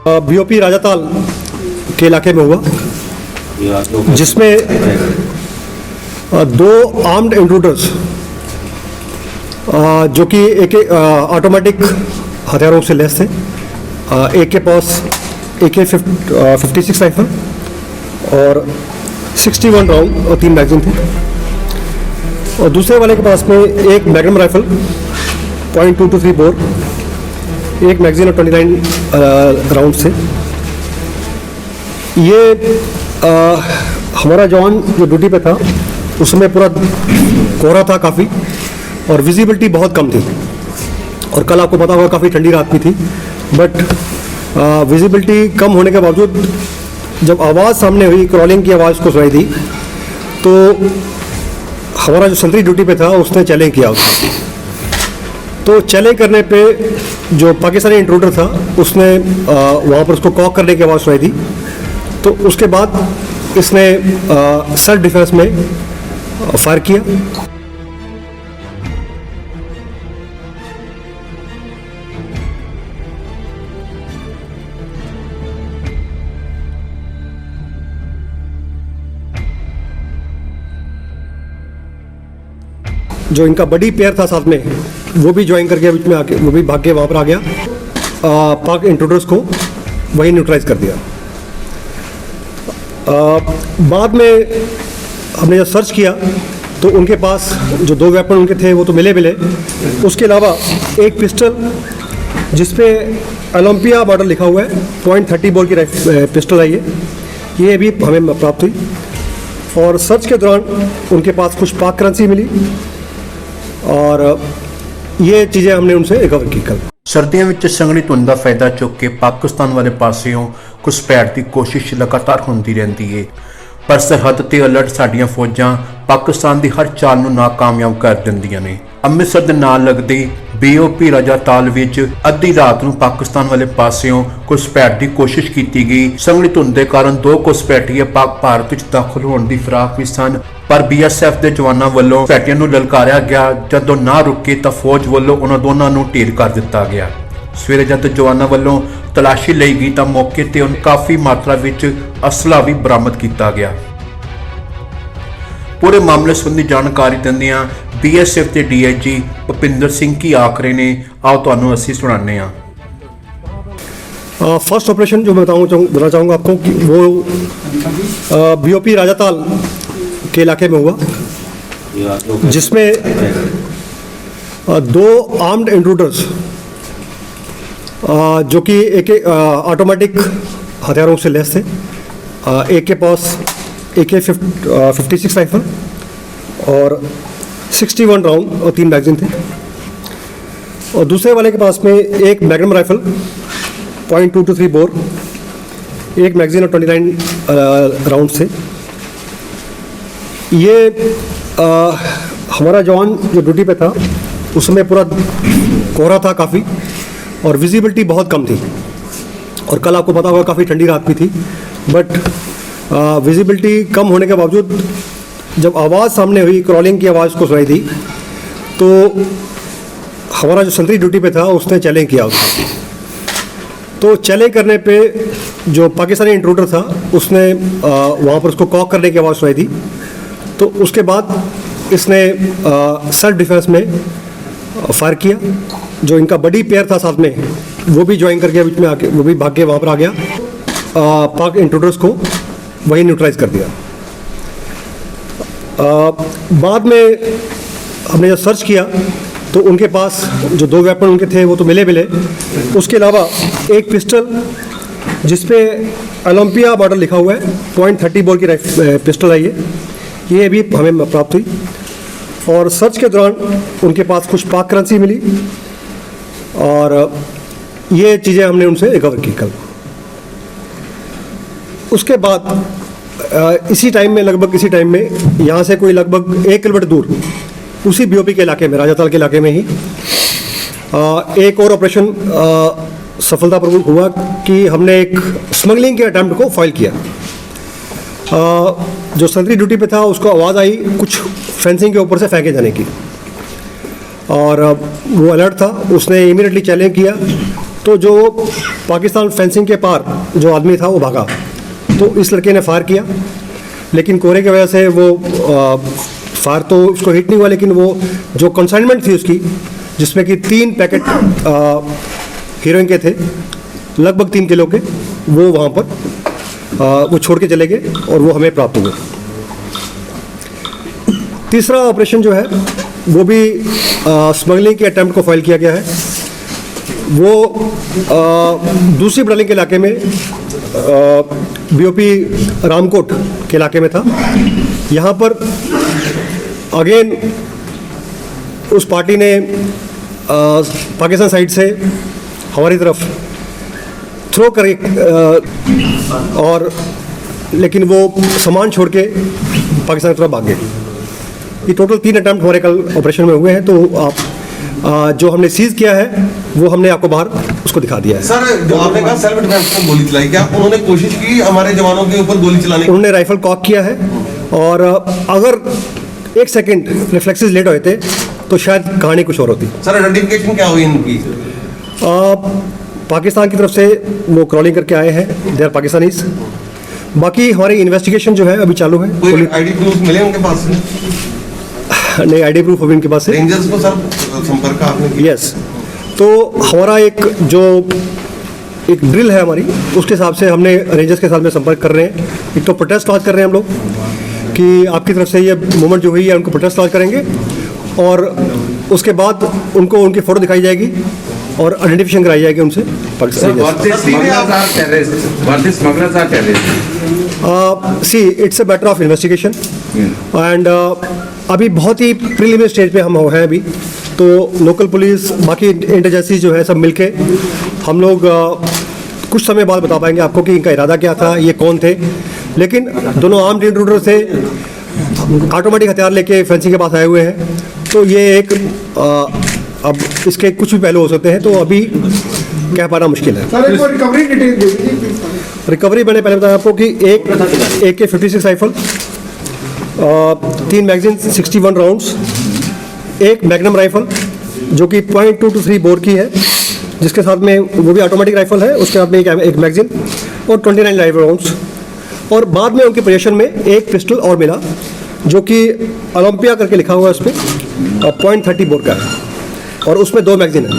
BOP Rajatal के इलाके में हुआ, जिसमें दो आर्म्ड इंट्रूडर्स जो कि एक ऑटोमेटिक हथियारों से लैस थे। एक के पास AK-56 राइफल और 61 राउंड और 3 मैगजीन थे, और दूसरे वाले के पास में एक मैग्नम राइफल .223 बोर, एक मैगजीन और 29 राउंड से। ये हमारा जवान जो ड्यूटी पे था उसमें पूरा कोहरा था काफ़ी, और विजिबिलिटी बहुत कम थी, और कल आपको पता होगा काफ़ी ठंडी रात भी थी। बट विजिबिलिटी कम होने के बावजूद जब आवाज़ सामने हुई, क्रॉलिंग की आवाज़ को सुनाई दी, तो हमारा जो संतरी ड्यूटी पे था उसने चैलेंज किया उसको। तो चैलेंज करने पे जो पाकिस्तानी इंट्रूडर था उसने वहाँ पर उसको कॉक करने की आवाज़ सुनाई दी, तो उसके बाद इसने सेल्फ डिफेंस में फायर किया। जो इनका बड़ी पेयर था साथ में, वो भी ज्वाइन करके बीच में आके वो भी भाग के वहाँ पर आ गया। पाक इंट्रूडर्स को वही न्यूट्रलाइज कर दिया। बाद में हमने जब सर्च किया तो उनके पास जो 2 वेपन उनके थे वो तो मिले। उसके अलावा एक पिस्टल जिसपे ओलंपिया मॉडल लिखा हुआ है, .30 बोर की पिस्टल है ये भी हमें प्राप्त हुई। और सर्च के दौरान उनके पास कुछ पाक करेंसी मिली, और ये चीज़ें हमने उनसे रिकवर की कल। ਸਰਦੀਆਂ ਵਿੱਚ ਸੰਘਣੀ ਧੁੰਦ ਦਾ ਫਾਇਦਾ ਚੁੱਕ ਕੇ ਪਾਕਿਸਤਾਨ ਵਾਲੇ ਪਾਸਿਓਂ ਘੁਸਪੈਠ ਦੀ ਕੋਸ਼ਿਸ਼ ਲਗਾਤਾਰ ਹੁੰਦੀ ਰਹਿੰਦੀ ਹੈ, ਪਰ ਸਰਹੱਦ ਤੇ ਅਲਰਟ ਸਾਡੀਆਂ ਫੌਜਾਂ ਪਾਕਿਸਤਾਨ ਦੀ ਹਰ ਚਾਲ ਨੂੰ ਨਾਕਾਮਯਾਬ ਕਰ ਦਿੰਦੀਆਂ ਨੇ। ਅੰਮ੍ਰਿਤਸਰ ਦੇ ਨਾਲ ਲੱਗਦੀ BOP ਰਾਜਾਤਾਲ ਵਿੱਚ ਅੱਧੀ ਰਾਤ ਨੂੰ ਪਾਕਿਸਤਾਨ ਵਾਲੇ ਪਾਸਿਓਂ ਘੁਸਪੈਠ ਦੀ ਕੋਸ਼ਿਸ਼ ਕੀਤੀ ਗਈ। ਸੰਘਣੀ ਧੁੰਦ ਦੇ ਕਾਰਨ 2 ਘੁਸਪੈਠੀਏ ਪਾਕ ਭਾਰਤ ਵਿੱਚ ਦਾਖਲ ਹੋਣ ਦੀ ਫਿਰਾਕ ਵਿੱਚ ਸਨ, ਪਰ BSF ਦੇ ਜਵਾਨਾਂ ਵੱਲੋਂ ਘੁਸਪੈਠੀਆਂ ਨੂੰ ਲਲਕਾਰਿਆ ਗਿਆ। ਜਦੋਂ ਨਾ ਰੁਕੇ ਤਾਂ ਫੌਜ ਵੱਲੋਂ ਉਹਨਾਂ ਦੋਨਾਂ ਨੂੰ ਢੇਰ ਕਰ ਦਿੱਤਾ ਗਿਆ। ਸਵੇਰੇ ਜਦ ਜਵਾਨਾਂ ਵੱਲੋਂ ਤਲਾਸ਼ੀ ਲਈ ਗਈ ਤਾਂ ਮੌਕੇ ਤੇ ਉਹਨਾਂ ਕਾਫੀ ਮਾਤਰਾ ਵਿੱਚ ਅਸਲਾ ਵੀ ਬਰਾਮਦ ਕੀਤਾ ਗਿਆ। पूरे मामले संबंधी जानकारी दिंदियां BSF के DIG भुपिंदर सिंह की आखरे ने, आओ तुहानू असीं सुणाने आ। फर्स्ट ऑपरेशन जो मैं बताना चाहूँगा आपको कि वो BOP राजाताल के इलाके में हुआ, जिसमें 2 आर्म्ड इंट्रूडर्स जो कि एक ऑटोमेटिक हथियारों से लैस थे। एक के पास AK-56 राइफल और 61 राउंड और 3 मैगजीन थे, और दूसरे वाले के पास में एक मैग्नम राइफल .223 बोर, एक मैगजीन और 29 राउंड से। ये हमारा जवान जो ड्यूटी पे था उसमें पूरा कोहरा था काफ़ी, और विजिबिलिटी बहुत कम थी, और कल आपको पता होगा काफ़ी ठंडी रात भी थी। बट विजिबिलिटी कम होने के बावजूद जब आवाज़ सामने हुई, क्रॉलिंग की आवाज़ को सुनाई दी, तो हमारा जो संतरी ड्यूटी पे था उसने चैलेंज किया उसको। तो चैलेंज करने पे जो पाकिस्तानी इंट्रूडर था उसने वहाँ पर उसको कॉक करने की आवाज़ सुनाई दी, तो उसके बाद इसने सेल्फ डिफेंस में फायर किया। जो इनका बड़ी पेयर था साथ में, वो भी ज्वाइन करके बीच में आके वो भी भाग के वहाँ पर आ गया। पाक इंट्रूडर्स को वही न्यूट्रलाइज कर दिया। बाद में हमने जब सर्च किया तो उनके पास जो 2 वेपन उनके थे वो तो मिले। उसके अलावा एक पिस्टल जिसपे ओलंपिया मॉडल लिखा हुआ है, .30 बोर की पिस्टल है ये भी हमें प्राप्त हुई। और सर्च के दौरान उनके पास कुछ पाक करेंसी मिली, और ये चीज़ें हमने उनसे रिकवर की कल। उसके बाद इसी टाइम में, लगभग इसी टाइम में, यहाँ से कोई लगभग 1 किलोमीटर दूर उसी BOP के इलाके में, राजाताल के इलाके में ही एक और ऑपरेशन सफलतापूर्वक हुआ कि हमने एक स्मगलिंग के अटैम्प्ट को फाइल किया। जो संतरी ड्यूटी पे था उसको आवाज़ आई कुछ फेंसिंग के ऊपर से फेंके जाने की, और वो अलर्ट था, उसने इमीडिएटली चैलेंज किया। तो जो पाकिस्तान फेंसिंग के पार जो आदमी था वो भागा, तो इस लड़के ने फायर किया, लेकिन कोहरे की वजह से वो फायर तो उसको हिट नहीं हुआ, लेकिन वो जो कंसाइनमेंट थी उसकी, जिसमें कि 3 पैकेट हीरोइन के थे, लगभग 3 किलो के, वो वहाँ पर वो छोड़ के चले गए और वो हमें प्राप्त हुए। तीसरा ऑपरेशन जो है वो भी स्मगलिंग के अटैम्प्ट को फाइल किया गया है। वो दूसरी बटालियन के इलाके में बीओपी रामकोट के इलाके में था। यहाँ पर अगेन उस पार्टी ने पाकिस्तान साइड से हमारी तरफ थ्रो करे और लेकिन वो सामान छोड़ के पाकिस्तान की तरफ भाग गए। ये टोटल 3 अटैम्प्ट हमारे कल ऑपरेशन में हुए हैं। तो आप जो हमने सीज किया है वो हमने आपको बाहर उसको दिखा दिया है। सर, जो आपने कहा सेल्फ डिफेंस में गोली चलाई, क्या उन्होंने कोशिश की हमारे जवानों के ऊपर गोली चलाने की? उन्होंने राइफल कॉक किया है और अगर 1 सेकंड रिफ्लेक्सेस लेट होते तो शायद कहानी कुछ और होती। सर, आइडेंटिफिकेशन क्या हुई इनकी? पाकिस्तान की तरफ से वो क्रॉलिंग करके आए हैं, दे आर पाकिस्तानीज। बाकी हमारी इन्वेस्टिगेशन जो है अभी चालू है। कोई आईडी प्रूफ मिले उनके पास से? नहीं, आईडी प्रूफ अभी उनके पास है। रेंजर्स को सर संपर्क आपने किया? यस, तो हमारा एक ड्रिल है हमारी, उसके हिसाब से हमने रेंजर्स के साथ में संपर्क कर रहे हैं। एक तो प्रोटेस्ट लॉन्च कर रहे हैं हम लोग कि आपकी तरफ से ये मूवमेंट जो हुई है उनको प्रोटेस्ट लॉन्च करेंगे, और उसके बाद उनको उनकी फ़ोटो दिखाई जाएगी और आइडेंटिफिकेशन कराई जाएगी उनसे। See it's a matter of investigation and अभी बहुत ही प्रीलिमिनरी स्टेज पे हम हैं अभी। तो लोकल पुलिस, बाकी इंटेलिजेंसी जो है, सब मिलके हम लोग कुछ समय बाद बता पाएंगे आपको कि इनका इरादा क्या था, ये कौन थे। लेकिन दोनों आर्म्ड इंट्रूडर से ऑटोमेटिक हथियार लेके फेंसिंग के पास आए हुए हैं, तो ये एक अब इसके कुछ भी पहलू हो सकते हैं, तो अभी कह पाना मुश्किल है। सर, एक बार रिकवरी डिटेल दे दीजिए। रिकवरी मैंने पहले बताया आपको कि एक AK-56 राइफल, 3 मैगजीन 61 राउंड्स, एक मैग्नम राइफल जो कि .223 बोर की है, जिसके साथ में वो भी ऑटोमेटिक राइफल है, उसके साथ में एक मैगजीन और 29 लाइव राउंड्स। और बाद में उनके पोजीशन में एक पिस्टल और मिला जो कि ओलंपिया करके लिखा हुआ है उस पर, .30 बोर का है, और उसमें 2 मैगजीन है।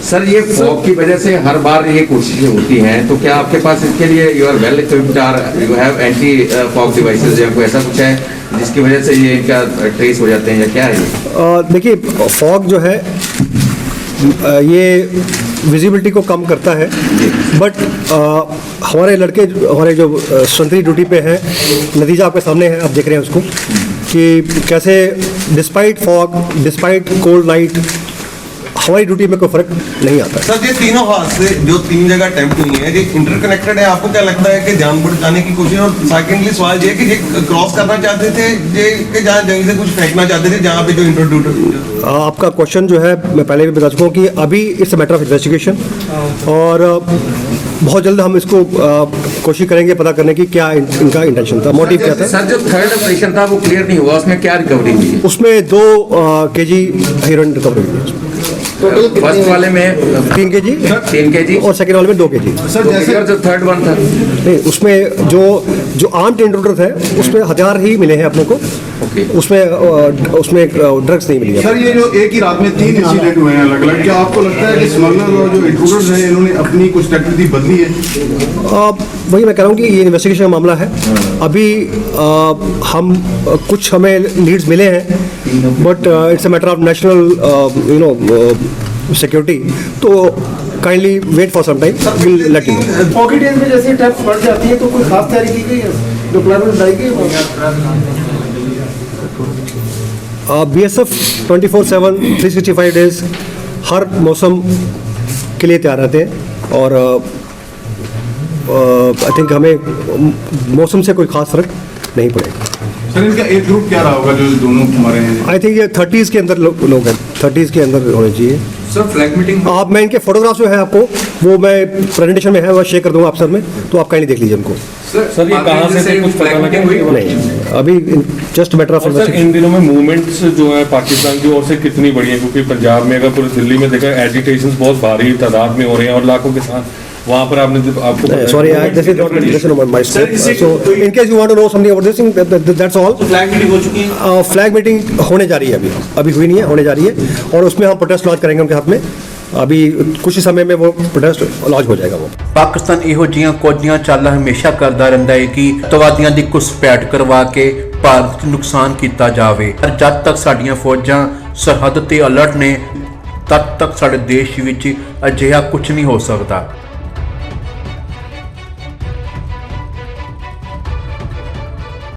सर, ये फॉग की वजह से हर बार ये कोशिशें होती हैं, तो क्या आपके पास इसके लिए you are well equipped, you have anti fog devices या कोई ऐसा कुछ है जिसकी वजह से ये इनका ट्रेस हो जाते हैं, या क्या है ये? देखिए, फॉग जो है ये विजिबिलिटी को कम करता है, बट हमारे लड़के, हमारे जो संतरी ड्यूटी पे हैं, नतीजा आपके सामने है, आप देख रहे हैं उसको कि कैसे despite fog, despite cold night, हमारी ड्यूटी में कोई फर्क नहीं आता। सर, ये तीनों हादसे जो 3 जगह अटेम्प्ट हुई है, ये इंटरकनेक्टेड है। आपको क्या लगता है कि जान बचाने की कोशिश? और सेकेंडली सवाल ये कि ये क्रॉस करना चाहते थे, ये कि जहाँ जहीं से कुछ फेंकना चाहते थे, जहाँ पे जो इंट्रोड्यूसर? आपका क्वेश्चन जो है मैं पहले भी बता चुका हूँ कि अभी it's a matter of investigation, और बहुत जल्द हम इसको कोशिश करेंगे पता करने की क्या इनका इंटेंशन था, मोटिव क्या था। सर, जो थर्ड ऑपरेशन था वो क्लियर नहीं हुआ, उसमें क्या रिकवरी हुई? उसमें 2 kg हीरोइन रिकवरी हुई। फर्स्ट वाले में 3 kg और सेकेंड वाले में 2 kg। सर, जैसे जो थर्ड वन था, नहीं, उसमें जो आर्म्ड इंट्रूडर थे उसमें हथियार ही मिले हैं अपने को, उसमें ड्रग्स नहीं मिली है। सर, ये जो एक ही रात में 3 इंसिडेंट हुए हैं अलग अलग, क्या आपको लगता है कि स्मगलर और जो इंट्रूडर्स हैं इन्होंने अपनी कुछ स्ट्रेटजी बदली है? वही मैं कह रहा हूँ कि ये इन्वेस्टिगेशन का मामला है। अभी हम कुछ हमें लीड्स मिले हैं, but it's a matter of national security, तो kindly wait for some time, will let you know. Pocket area में जैसे टैप बढ़ जाती है तो कोई खास तैयारी की गई है, डिप्लॉयमेंट लाई गई है? BSF 24/7 365 डेज हर मौसम के लिए तैयार रहते हैं, और आई थिंक हमें मौसम से कोई खास फर्क नहीं पड़ेगा। सर, इनका एज ग्रुप क्या रहा होगा जो दोनों हमारे हैं? आई थिंक ये 30s के अंदर लोग हैं, 30s के अंदर होने चाहिए। सर फ्लैग मीटिंग आप, मैं इनके फोटोग्राफ जो है आपको वो मैं प्रेजेंटेशन में है, वो शेयर कर दूंगा आप सर में, तो आप काइंडली देख लीजिए उनको। सर ये कहाँ से थे, कुछ पता लगा? नहीं, अभी जस्ट मैटर ऑफ सर इन दिनों में मूवमेंट्स जो है पाकिस्तान की ओर से कितनी बड़ी है, क्योंकि पंजाब में अगर पूरी दिल्ली में देखा एजिटेशन बहुत भारी तादाद में हो रहे हैं और लाखों के साथ वहाँ पर आपको Sorry, this is not my scope. So, in case you want to know something about this thing, that's all. Flag meeting हो चुकी है? फ्लैग मीटिंग होने जा रही है, अभी हुई नहीं है, होने जा रही है, और उसमें हम प्रोटेस्ट लॉन्च करेंगे उनके हाथ में। अभी कुछ ही समय में वो प्रोटेस्ट लॉन्च हो जाएगा। वो ਪਾਕਿਸਤਾਨ ਇਹੋ ਜਿਹੀਆਂ ਕੁਝੀਆਂ ਚਾਲਾਂ ਹਮੇਸ਼ਾ ਕਰਦਾ ਰਹਿੰਦਾ ਹੈ ਕਿ ਅੱਤਵਾਦੀਆਂ ਦੀ ਘੁਸਪੈਠ ਕਰਵਾ ਕੇ ਭਾਰਤ ਨੂੰ ਨੁਕਸਾਨ ਕੀਤਾ ਜਾਵੇ। ਪਰ ਜਦ ਤੱਕ ਸਾਡੀਆਂ ਫੌਜਾਂ ਸਰਹੱਦ ਤੇ ਅਲਰਟ ਨੇ, ਤਦ ਤੱਕ ਸਾਡੇ ਦੇਸ਼ ਵਿੱਚ ਅਜਿਹਾ ਕੁਝ ਨਹੀਂ ਹੋ ਸਕਦਾ।